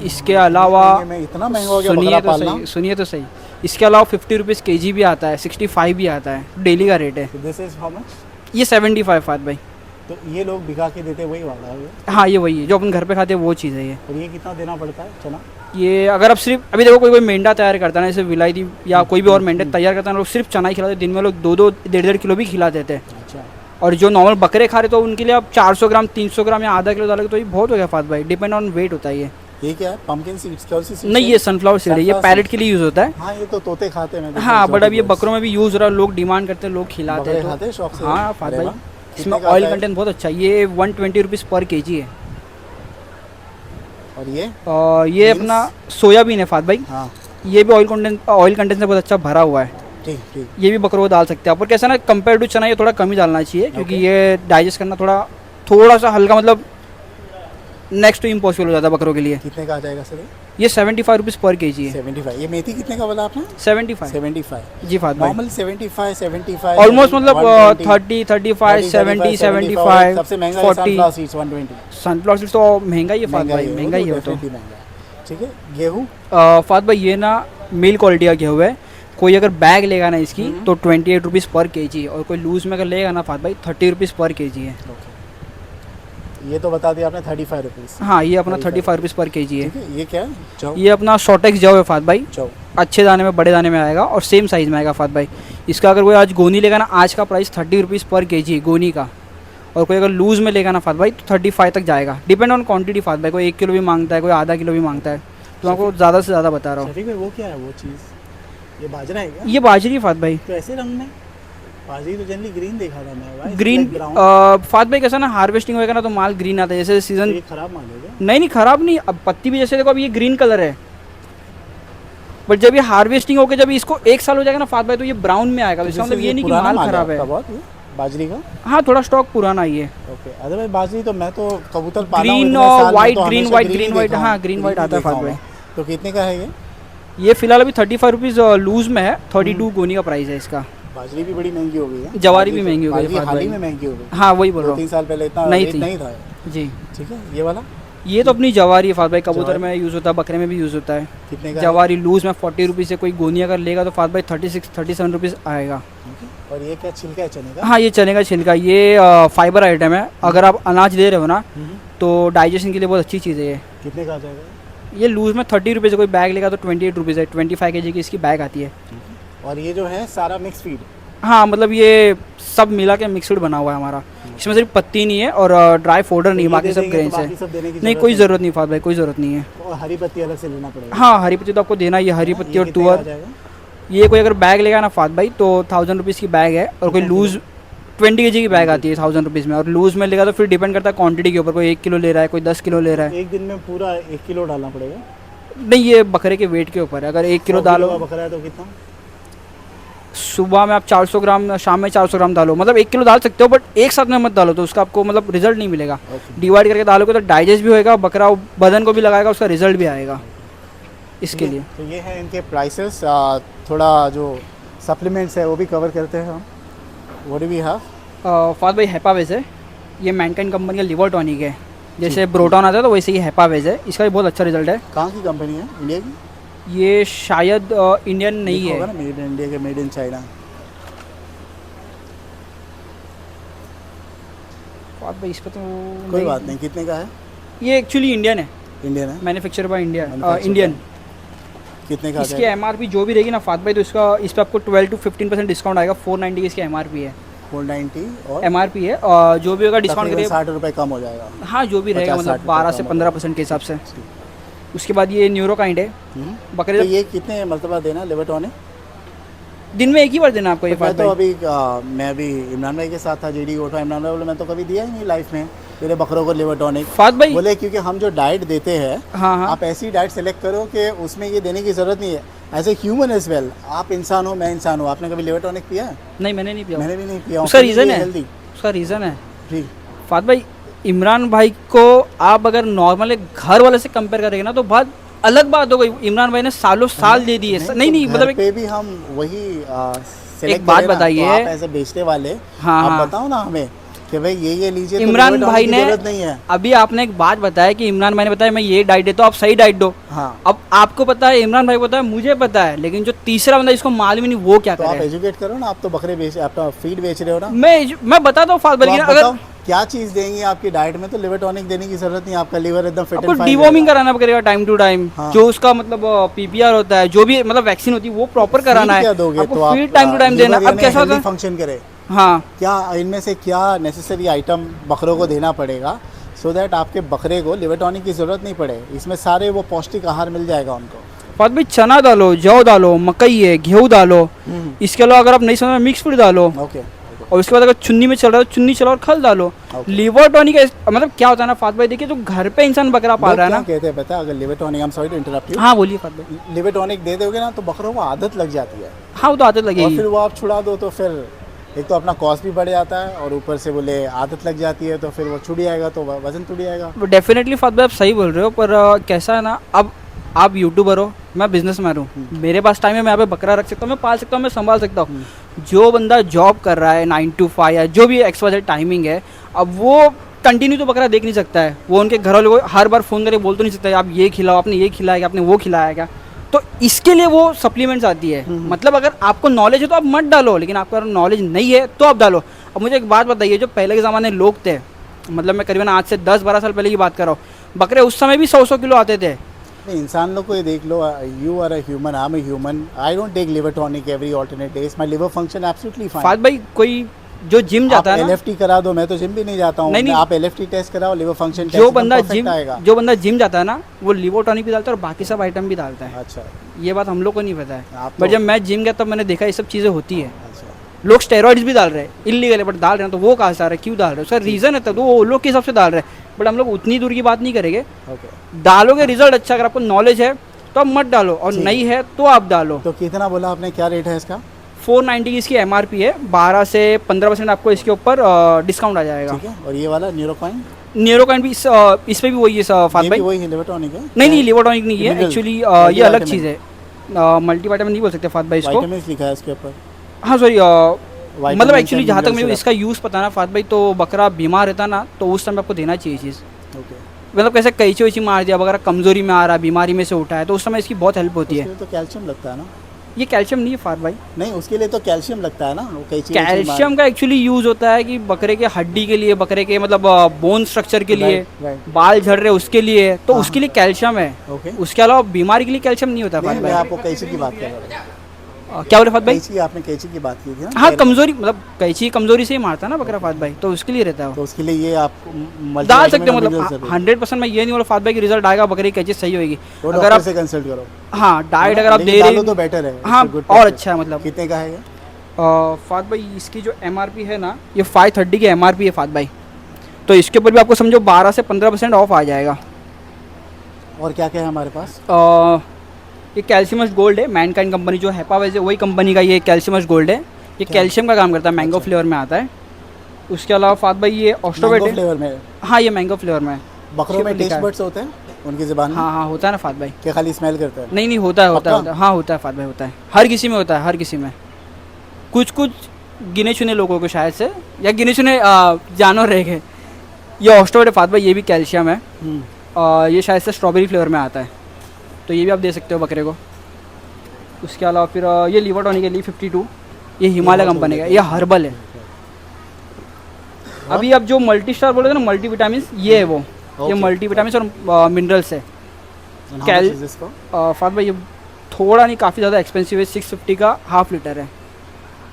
इसके अलावा में इतना महंगा हो गया सुनिए बकरा तो पालना? सही, सुनिए तो सही, इसके अलावा 50 रुपीज़ केजी भी आता है, 65 भी आता है, डेली का रेट है। This is how much? ये 75 फात भाई। तो ये लोग भिगा के देते वही वाला है ये? हाँ ये वही है जो अपन घर पे खाते हैं वो चीज़ है ये। और ये कितना देना पड़ता है चना? ये अगर आप सिर्फ अभी देखो कोई मेंढा तैयार करता है ना, जैसे विलायती या कोई भी और मेंढा तैयार करता है ना, लोग सिर्फ चना ही खिलाते हैं। दिन में लोग 2-2 1.5 किलो भी खिला देते हैं। अच्छा, और जो नॉर्मल बकरे खा रहे तो उनके लिए आप 400 ग्राम 300 ग्राम या आधा किलो डालोगे तो ये बहुत हो गया फात भाई। डिपेंड ऑन वेट होता है ये। क्या है? Pumpkin seeds? कौन सी सीड्स? नहीं ये सनफ्लावर सीड है, ये Sunflower पैरेट के लिए यूज़ होता है। हाँ, ये तो तोते खाते हैं। मैं देखा हाँ बट अब ये exotic बकरों में भी यूज़ हो रहा है, लोग डिमांड करते हैं, लोग खिलाते बकरे हैं खाते हैं शौक से? हाँ फात अरे भाई, वाह। इसमें कितने का ऑयल आता है? कंटेंट बहुत अच्छा है। ये 120 रुपीज़ पर केजी है। और ये ये Beans? अपना सोयाबीन है फात भाई। हाँ ये भी ऑयल कंटेंट से बहुत अच्छा भरा हुआ है। ठीक ठीक। ये भी बकरों को डाल सकते हैं आप। और कैसा ना कंपेयर टू चना ये थोड़ा कम ही डालना चाहिए, क्योंकि ये डाइजेस्ट करना थोड़ा सा हल्का, मतलब नेक्स्ट टू इम्पॉसिबल हो जाता है बकरों के लिए। कितने का आ जाएगा सर? ये 75 रुपीज़ पर केजी है। 75। ये मेथी कितने का बोला आपने? 75 75 जी फात भाई। नॉर्मल 75 ऑलमोस्ट मतलब 30 35 70 75 सबसे महंगा 40। Sunflower seeds 120। सनफ्लावर सीड्स तो महंगा ही है फात भाई, महंगा ही है वो तो। definitely महंगा है। ठीक है। गेहूँ फात भाई ये ना मिल क्वालिटी का गेहूँ है। कोई अगर बैग लेगा ना इसकी तो 28 रुपीज़ पर केजी, और कोई लूज में अगर लेगा ना फात भाई 30 रुपीज़ पर केजी है। ये तो बता दिया आपने 35 रुपीज़। हाँ ये अपना 35 रुपीज़ पर केजी है। ठीक है। ये क्या है? जौ। ये अपना शॉर्टेक्स जौ है फात भाई। जौ अच्छे दाने में, बड़े दाने में आएगा और सेम साइज़ में आएगा फात भाई। इसका अगर कोई आज गोनी लेगा ना, आज का प्राइस 30 रुपीज़ पर केजी गोनी का, और कोई अगर लूज़ में लेगा ना फात भाई तो 35 तक जाएगा। डिपेंड ऑन क्वांटिटी फात भाई। कोई 1 किलो भी मांगता है, कोई आधा किलो भी मांगता है, तो आपको ज़्यादा से ज़्यादा बता रहा हूँ। शरीफ है वो क्या है वो चीज़? ये बाजरा है क्या? ये बाजरी फात भाई। तो ऐसे रंग में बाजरी तो जनरली ग्रीन देखा था मैं। Why is it green like brown? फात भाई कैसा ना हार्वेस्टिंग होएगा ना तो माल ग्रीन आता है, जैसे तो सीजन। ये खराब माल है क्या? नहीं खराब नहीं। अब पत्ती भी जैसे देखो, अब ये ग्रीन कलर है, बट जब ये हार्वेस्टिंग होकर जब इसको 1 साल हो जाएगा ना फात भाई तो ये ब्राउन में आएगा। तो इसका मतलब ये नहीं कि पुराना माल है खराब है। आपका बहुत ये बाजरी का? हाँ थोड़ा स्टॉक पुराना ही है। ओके। अदरवाइज बाजरी तो मैं तो कबूतर पाला हूं ग्रीन इतने साल और में, वाइट, तो ग्रीन हमेशा वाइट, green ग्रीन ही वाइट। देखा हाँ हूं। ग्रीन Green वाइट ही आता है देखा फात हूं भाई। मैं। तो कितने का है ये? ये फिलहाल अभी 35 रुपीज़ लूज में है। 32 गोनी का प्राइस है इसका। बाजरी भी बड़ी महंगी हो गई है। जवारी भी महंगी हो गई है बाजरी फात हाल ही भाई। में महंगी हो गई। हाँ वही बोल रहा 2-3 साल पहले इतना नहीं रेट थी। नहीं था। हूँ जी। ठीक है। ये वाला ये तो अपनी जवारी है फात भाई। कबूतर जवारी। में यूज़ होता है, बकरे में भी यूज़ होता है। कितने का? जवारी लूज में 40 रुपीज़ से कोई गोनी अगर लेगा तो फात भाई 37 रुपीज़ आएगा। और ये क्या छिलका है चने का? हाँ ये चने का छिलका। ये फाइबर आइटम है। अगर आप अनाज दे रहे हो ना तो डाइजेशन के लिए बहुत अच्छी चीज़ है ये। कितने का आ जाएगा? ये लूज में 30 रुपीज़, कोई बैग लेगा तो 28 रुपीज़ है। 25 kg की इसकी बैग आती है। और ये जो है सारा मिक्स फीड? हाँ मतलब ये सब मिला के मिक्सड बना हुआ है हमारा। इसमें सिर्फ पत्ती नहीं है और ड्राई पाउडर नहीं, बाकी सब ग्रेन्स है। नहीं कोई ज़रूरत नहीं फात भाई, कोई ज़रूरत नहीं है। और हरी पत्ती अलग से लेना पड़ेगा? हाँ हरी पत्ती तो आपको देना ही है। हरी पत्ती ये और कितने का आ तुअर। जाएगा? ये कोई अगर बैग लेगा ना फात भाई तो 1000 रुपीज़ की बैग है, और कोई लूज़ 20 kg की बैग आती है 1000 रुपीज़ में। और लूज़ में लेगा तो फिर डिपेंड करता है क्वांटिटी के ऊपर। कोई 1 किलो ले रहा है, कोई 10 किलो ले रहा है। एक दिन में पूरा 1 किलो डालना पड़ेगा? नहीं ये बकरे के वेट के ऊपर है। अगर 1 किलो 100 डालो, का बकरा है तो कितना? सुबह में आप 400 ग्राम, शाम में 400 ग्राम डालो। मतलब 1 किलो डाल सकते हो, बट एक साथ में मत डालो, तो उसका आपको मतलब रिजल्ट नहीं मिलेगा। डिवाइड करके डालोगे तो डाइजेस्ट भी होएगा, बकरा बदन को भी लगाएगा, उसका रिजल्ट भी आएगा इसके लिए। तो ये है इनके प्राइसेस। थोड़ा जो सप्लीमेंट्स है वो भी कवर करते हैं हम। What do we have? फात भाई हैपावेज है। ये मैनकाइंड कंपनी का लिवर टॉनिक है। जैसे ब्रोटॉन आता है तो वैसे ही हैपावेज है। इसका भी बहुत अच्छा रिजल्ट है। कहाँ की कंपनी है? इंडिया की? ये शायद इंडियन नहीं लिखा है। होगा ना मेड इन इंडिया के, मेड इन चाइना। फात भाई इस पर तो कोई बात नहीं। कितने का है? ये एक्चुअली इंडियन है, इंडियन है? Manufacture by India, Manufactured Indian. कितने का आ इसकी जाएगा? एमआरपी जो भी रहेगी ना फात भाई, तो इसका इस पर आपको 12 to 15% डिस्काउंट आएगा। 490 की इसकी एमआरपी है। 490 और एमआरपी है, और जो भी होगा डिस्काउंट तकरीबन करिए। 60 रुपए कम हो जाएगा। हाँ जो भी रहेगा 50-60 मतलब 12 से रुपए कम 15% के हिसाब से। उसके बाद ये न्यूरोकाइंड है। तो बकरे ये कितने मरतबा देना लिवर टॉनिक? दिन में एक ही बार देना आपको ये मैं फात तो भाई। अभी मैं अभी इमरान भाई के साथ था, जीडी गोठा इमरान भाई बोले मैं तो कभी दिया ही नहीं लाइफ में मेरे बकरों को लिवर टॉनिक। फात भाई बोले क्योंकि हम जो डाइट देते हैं हाँ हाँ आप ऐसी डाइट सेलेक्ट करो कि उसमें ये देने की ज़रूरत नहीं है। As a human as well, आप इंसान हो, मैं इंसान हूँ। आपने कभी लिवर टॉनिक पिया है? नहीं मैंने नहीं पिया। मैंने भी नहीं पिया। उसका रीज़न है, हेल्दी उसका रीज़न है जी। फात भाई। इमरान भाई को आप अगर नॉर्मल एक घर वाले से कंपेयर करेंगे ना तो बहुत अलग बात हो गई। इमरान भाई ने सालों साल दे दिए। नहीं नहीं मतलब पे भी हम वही एक बात बताइए। आप ऐसे बेचने वाले हाँ, आप हाँ। बताओ ना हमें कि भाई ये लीजिए। इमरान तो भाई ने जरूरत नहीं है। अभी आपने एक बात बताया कि इमरान भाई ने बताया मैं ये डाइट देता हूँ, आप सही डाइट दो। हाँ अब आपको पता है, इमरान भाई को पता है, मुझे पता है, लेकिन जो तीसरा बंदा इसको मालूम ही नहीं वो क्या तो आप करे। एजुकेट करो ना। आप तो बकरे बेच, आप तो फीड बेच रहे हो ना। मैं बताता हूँ फात भाई, तो लेकिन आप अगर बताओ क्या चीज़ देंगी आपकी डाइट में, तो लिवर टॉनिक देने की जरूरत नहीं। आपका लिवर एकदम फिट आपको एंड फाइन डिवॉर्मिंग कराना पड़ेगा टाइम टू टाइम। हाँ। जो उसका मतलब पीपीआर होता है, जो भी मतलब वैक्सीन होती है वो प्रॉपर कराना है। क्या दोगे आपको तो आप फीड टाइम टू टाइम देना। अब कैसा होता है, फंक्शन करे हाँ क्या इनमें से क्या नेसेसरी आइटम बकरों को देना पड़ेगा सो दैट आपके बकरे को लिवर टॉनिक की ज़रूरत नहीं पड़े। इसमें सारे वो पौष्टिक आहार मिल जाएगा उनको। फात भाई चना डालो, जौ डालो, मकई है, गेहूँ डालो। इसके अलावा अगर आप नहीं समझ मिक्स फीड डालो। ओके और उसके बाद अगर चुन्नी में चल रहा है तो चुन्नी चलाओ और खल डालो। Okay. लिवर टॉनिक मतलब क्या होता है ना फात भाई, देखिए जो घर पे इंसान बकरा पाल रहा है ना, कहते हैं पता है, अगर liver tonic, I am sorry to interrupt you, हाँ बोलिए फात भाई। लिवर टॉनिक दे दोगे ना तो बकरों को आदत लग जाती है, हाँ वो तो आदत और लगेगी। फिर वो आप छुड़ा दो तो फिर एक तो अपना कॉस्ट भी बढ़ जाता है, और ऊपर से बोले आदत लग जाती है तो फिर वो छुड़ जाएगा तो वजन टूट जाएगा। डेफिनेटली फात भाई आप सही बोल रहे हो, पर कैसा है ना, अब आप यूट्यूबर हो, मैं बिजनेसमैन हूँ, मेरे पास टाइम है, मैं यहाँ पे बकरा रख सकता हूँ, मैं पाल सकता हूँ, मैं संभाल सकता हूँ। जो बंदा जॉब कर रहा है 9 to 5 या जो भी XYZ टाइमिंग है, अब वो कंटिन्यू तो बकरा देख नहीं सकता है, वो उनके घर वालों को हर बार फ़ोन करके बोल तो नहीं सकता है आप ये खिलाओ, आपने ये खिलाया क्या, आपने वो खिलाया क्या। तो इसके लिए वो सप्लीमेंट्स आती है। मतलब अगर आपको नॉलेज है तो आप मत डालो, लेकिन आपको अगर नॉलेज नहीं है तो आप डालो। अब मुझे एक बात बताइए, जो पहले के ज़माने लोग थे, मतलब मैं करीबन आज से 10-12 साल पहले की बात कर रहा हूँ, बकरे उस समय भी 100-100 किलो आते थे। नहीं, इंसान लोग को ये देख लो, you are a human, I am a human, I don't take liver tonic every alternate days, my liver function absolutely fine. फात भाई कोई जो जिम जाता है ना, LFT करा दो, मैं तो जिम भी नहीं जाता हूँ, नहीं, आप LFT टेस्ट कराओ, लिवर फंक्शन जो बंदा आएगा। जो बंदा जिम जाता है ना, वो लिवर टॉनिक भी डालता है और बाकी सब आइटम भी डालता है। अच्छा, ये बात हम लोग को नहीं पता है, आप बट तो- जब मैं जिम गया तब मैंने देखा ये सब चीज़ें होती है। अच्छा, लोग स्टेरॉइड्स भी डाल रहे हैं, इलीगल है बट डाल रहे हैं, तो वो कहाँ से आ रहा है, क्यों डाल रहे हैं, उसका रीज़न है, तो वो लोग के हिसाब से डाल रहे हैं। बट हम लोग उतनी दूर की बात नहीं करेंगे। ओके। डालोगे रिजल्ट अच्छा, अगर आपको नॉलेज है तो आप मत डालो, और नहीं है तो आप डालो। तो कितना बोला आपने, क्या रेट है इसका? 490 की इसकी MRP है, 12 से 15% आपको इसके ऊपर डिस्काउंट आ जाएगा। ठीक है, और ये वाला न्यूरोकॉइन, न्यूरोकॉइन भी इस पे भी वही है फात ये भाई। भी वही है, लिवर टॉनिक है? नहीं लिवर टॉनिक नहीं है, Mineral, एक्चुअली ये अलग multivitamin। चीज़ है। मल्टीविटामिन नहीं बोल सकते फात भाई इसको। विटामिन लिखा है इसके ऊपर। हाँ सॉरी, मतलब Vitamins एक्चुअली and जहाँ तक minerals मुझे है। इसका यूज़ पता ना फात भाई, तो बकरा बीमार रहता ना तो उस समय आपको देना चाहिए चीज़। ओके। मतलब कैसे कैची वैची मार दिया, वगैरह कमजोरी में आ रहा है, बीमारी में से उठा है, तो उस समय इसकी बहुत हेल्प होती उसके है। लिए तो कैल्शियम लगता है ना? ये कैल्शियम नहीं है फात भाई, नहीं, उसके लिए तो कैल्शियम लगता है ना, वो कैंची कैल्शियम का एक्चुअली यूज़ होता है कि बकरे के हड्डी के लिए, बकरे के मतलब बोन स्ट्रक्चर के लिए, राइट। बाल झड़ रहे उसके लिए, तो हाँ, उसके लिए कैल्शियम है। ओके। उसके अलावा बीमारी के लिए कैल्शियम नहीं होता फात नहीं, मैं भाई। आपको कैंची की बात कर रहा हूँ। क्या बोले फात भाई? कैंची, आपने कैंची की बात की थी ना? हाँ पैर में। कमजोरी, मतलब कैची कमजोरी से ही मारता है ना बकरा फात भाई, तो उसके लिए रहता है वो। तो उसके लिए ये आप डाल सकते हो, मतलब 100% मैं ये नहीं बोला फात भाई की रिजल्ट आएगा, बकरी की कैची सही होगी अगर आप, से कंसल्ट करो। हाँ डाइट अगर आप लेकिन दे रहे डालो तो हो, बेटर है। हाँ It's a good और practice। अच्छा है। मतलब कितने का है ये? फात भाई इसकी जो MRP है ना, ये 530 की MRP है फात भाई, तो इसके ऊपर भी आपको समझो 12 से 15% ऑफ आ जाएगा। और क्या क्या है हमारे पास? ये कैल्शियमस गोल्ड है, मैनकाइंड कंपनी जो हैपावेज है वही कंपनी का ये कैल्शियमस गोल्ड है। ये कैल्शियम का काम करता है, मैंगो फ्लेवर में आता है। उसके अलावा फात भाई ये ऑस्टोवेट है। फ्लेवर में? हाँ ये मैंगो फ्लेवर में है। बकरों में इसके ऊपर लिखा टेस्ट है। बड्स होते हैं उनकी ज़बान में? हाँ हाँ होता है ना फात भाई। क्या खाली स्मेल करते हैं? नहीं होता है पक्का? हाँ होता है फात भाई, होता है, हर किसी में होता है, हर किसी में। कुछ गिने चुने लोगों को शायद से, या गिने चुने जानवर रह गए। ये ऑस्टोवेट है फात भाई, ये भी कैल्शियम है। ये शायद से स्ट्रॉबेरी फ्लेवर में आता है, तो ये भी आप दे सकते हो बकरे को। उसके अलावा फिर ये लिवर टॉनिक के लिए 52, ये हिमालय कंपनी का, ये हर्बल है। अभी आप जो मल्टी स्टार बोले थे ना, मल्टी विटामिन, ये है वो। ये मल्टी विटामिन और मिनरल्स है। फात भाई ये थोड़ा नहीं, काफ़ी ज़्यादा एक्सपेंसिव है, 650 का हाफ लीटर है,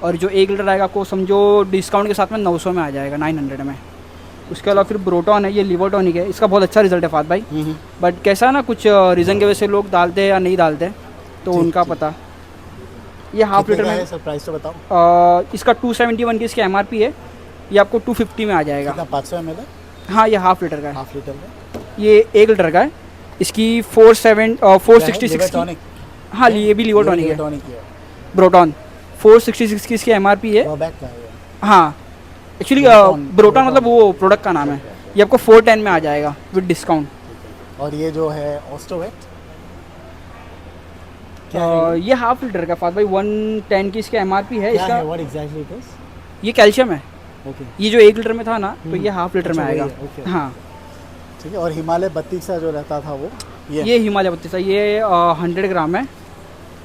और जो 1 लीटर आएगा आपको समझो डिस्काउंट के साथ में 900 में आ जाएगा, 900 में। उसके अलावा फिर ब्रोटॉन है, ये लिवर टॉनिक है, इसका बहुत अच्छा रिजल्ट है फात भाई। बट कैसा है ना, कुछ रीज़न की वजह से लोग डालते हैं या नहीं डालते, तो उनका पता। ये हाफ लीटर में प्राइस तो बताओ। इसका 271 की इसकी MRP है, ये आपको 250 में आ जाएगा। 500 ml है? हाँ ये हाफ लीटर का है, हाफ लीटर का। ये 1 लीटर का है। इसकी 466 टॉनिक? हाँ ये भी लिवर टॉनिक है, टॉनिक है। ब्रोटॉन 466 की इसकी MRP है। वो बैक का है? हाँ एक्चुअली ब्रोटॉन मतलब वो प्रोडक्ट का नाम है। ये आपको 410 में आ जाएगा विद डिस्काउंट। और ये जो है ऑस्टोवेट, ये हाफ लीटर का फात भाई, 110 की इसकी MRP है। इसका व्हाट एग्जैक्टली इट इज? ये कैल्शियम है। ओके, ये जो 1 लीटर में था ना, तो ये हाफ लीटर में अच्छा, वही आएगा। है, okay। हाँ ठीक है। और हिमालय 32 जो रहता था वो, ये हिमालय 32 ये 100 ग्राम है।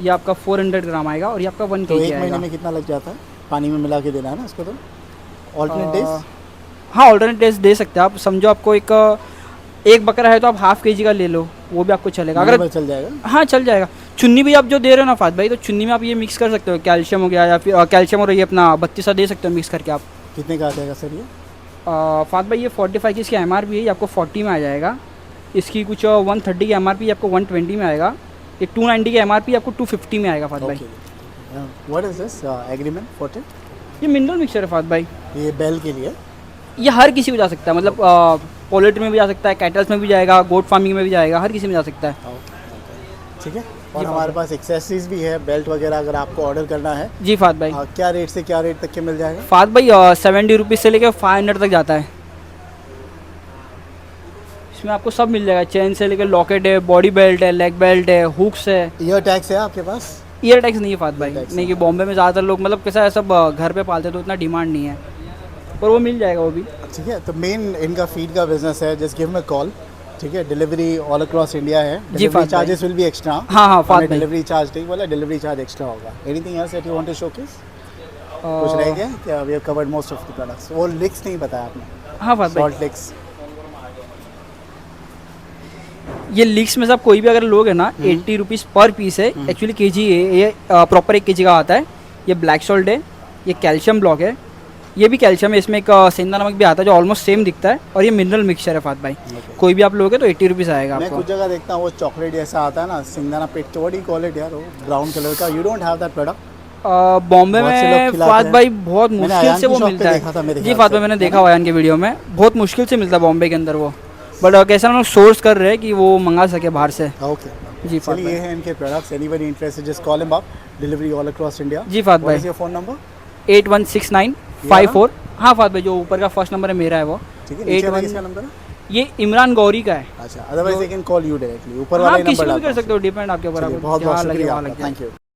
ये आपका 400 ग्राम आएगा, और ये आपका 1 तो kg एक महीने आएगा। में कितना लग जाता है? पानी में मिला के देना है ना इसको? तो ऑल्टरनेट डेज? हाँ ऑल्टरनेट डेज दे सकते हैं आप। समझो आपको एक बकरा है तो आप हाफ kg का ले लो, वो भी आपको चलेगा। अगर चल जाएगा? हाँ चल जाएगा। चुन्नी भी आप जो दे रहे हो ना फात भाई, तो चुन्नी में आप ये मिक्स कर सकते हो, कैल्शियम हो गया, या फिर कैल्शियम और ये अपना 32 दे सकते हो मिक्स करके आप। कितने का आ जाएगा सर ये? फात भाई ये 45 की इसकी MRP है, ये आपको 40 में आ जाएगा। इसकी कुछ 130 की MRP आपको 120 में आएगा। ये 290 की MRP आपको 250 में आएगा फात भाई। What is this agreement for it? ये मिनरल मिक्सचर है फात भाई, ये बैल के लिए। ये हर किसी को जा सकता है, मतलब पोल्ट्री में भी जा सकता है, कैटल्स में भी जाएगा, गोट फार्मिंग में भी जाएगा, हर किसी में जा सकता है। ठीक है। और हमारे पास एक्सेसरीज भी है, बेल्ट वगैरह अगर आपको ऑर्डर करना है। जी फात भाई। क्या रेट से क्या रेट तक के मिल जाएगा? फात भाई 70 रुपीज़ से लेकर 500 तक जाता है। इसमें आपको सब मिल जाएगा, चेन से लेकर लॉकेट है, बॉडी बेल्ट है, लेग बेल्ट है, हुक्स है। ईयर टैक्स है आपके पास? ईयर टैक्स नहीं है फात भाई, टैक्स नहीं कि बॉम्बे में ज़्यादातर लोग मतलब कैसा है सब घर पे पालते हैं तो इतना डिमांड नहीं है, पर वो मिल जाएगा वो भी। ठीक है। तो मेन इनका फीड का बिजनेस है, जस्ट गिव मी कॉल। ठीक है। डिलीवरी ऑल अक्रॉस इंडिया है। जी, डिलीवरी फात भाई। Charges will be extra. हाँ फात भाई। डिलीवरी चार्ज ठीक बोला, डिलीवरी चार्ज एक्स्ट्रा होगा। Anything else that you want to showcase? कुछ रह गया क्या? We have covered most of the products. वो लिक्स नहीं बताया आपने। हाँ फात भाई, सॉल्ट लिक्स। ये लीक्स में से आप कोई भी अगर लोगे ना 80 रुपीज़ पर पीस है, एक्चुअली केजी है ये, प्रॉपर 1 केजी का आता है। ये ब्लैक सॉल्ट है, ये कैल्शियम ब्लॉक है, ये भी कैल्शियम है, इसमें एक सेंधा नमक भी आता है जो ऑलमोस्ट सेम दिखता है, और ये मिनरल मिक्सचर है फात भाई। कोई भी आप लोगे तो 80 रुपीज़ आएगा मैं आपको। कुछ जगह देखता हूँ वो चॉकलेट जैसा आता है ना, सिंगदाना पेट, what do you call it यार, वो ब्राउन कलर का। You don't have that product? Bombay बहुत से लोग में खिलाते फात हैं। भाई बहुत मैंने मुश्किल अयान से की वो शॉप पे मिलता देखा था मेरे है। जी ख्याल फात से, भाई, मैंने देखा हुआ अयान के वीडियो में, बहुत मुश्किल से मिलता है बॉम्बे के अंदर वो, बट कैसा हम लोग सोर्स कर रहे हैं कि वो मंगा सके बाहर से। ओके जी फात चलिए, भाई। ये है इनके products. Anybody interested just call him up. Delivery all across India. जी फात व्हाट इज भाई। Your phone number? 816954। हाँ फात भाई, जो ऊपर का फर्स्ट नंबर है मेरा है वो। ठीक है। नीचे वाला 81 किसका नंबर है? ये इमरान गौरी का है। अच्छा, otherwise they can call you directly. ऊपर वाला हाँ ही किसी नंबर को भी कर डालता सकते हो, डिपेंड आपके ऊपर। हूँ। आपको बहुत बहुत जहाँ लगे शुक्रिया वहाँ आपका। लग जाए। Thank you.